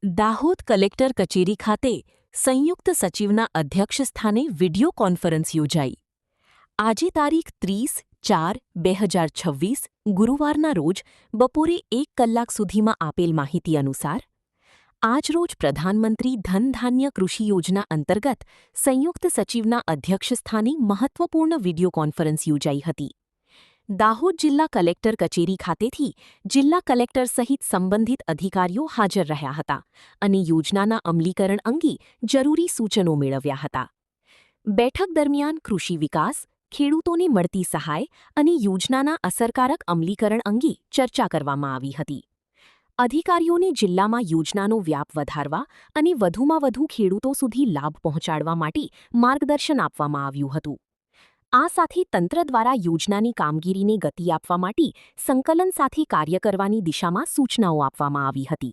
Dahod collector કચેરી ખાતે સંયુક્ત સચિવના અધ્યક્ષસ્થાને વિડિયો કોન્ફરન્સ યોજાઈ. આજે તારીખ 30/4/2026 ગુરુવારના રોજ બપોરે 1 કલાક સુધીમાં આપેલ માહિતી અનુસાર આજરોજ પ્રધાનમંત્રી ધન ધાન્ય કૃષિ યોજના અંતર્ગત સંયુક્ત સચિવના અધ્યક્ષસ્થાને મહત્વપૂર્ણ વિડિયો કોન્ફરન્સ યોજાઈ હતી. દાહોદ જિલ્લા કલેક્ટર કચેરી ખાતેથી જિલ્લા કલેક્ટર સહિત સંબંધિત અધિકારીઓ હાજર રહ્યા હતા અને યોજનાના અમલીકરણ અંગે જરૂરી સૂચનો મેળવ્યા હતા. બેઠક દરમિયાન કૃષિ વિકાસ, ખેડૂતોને મળતી સહાય અને યોજનાના અસરકારક અમલીકરણ અંગે ચર્ચા કરવામાં આવી હતી. અધિકારીઓને જિલ્લામાં યોજનાનો વ્યાપ વધારવા અને વધુમાં વધુ ખેડૂતો સુધી લાભ પહોંચાડવા માટે માર્ગદર્શન આપવામાં આવ્યું હતું. આ સાથે તંત્ર દ્વારા યોજનાની કામગીરીને ગતિ આપવા માટે સંકલન સાથે કાર્ય કરવાની દિશામાં સૂચનાઓ આપવામાં આવી હતી.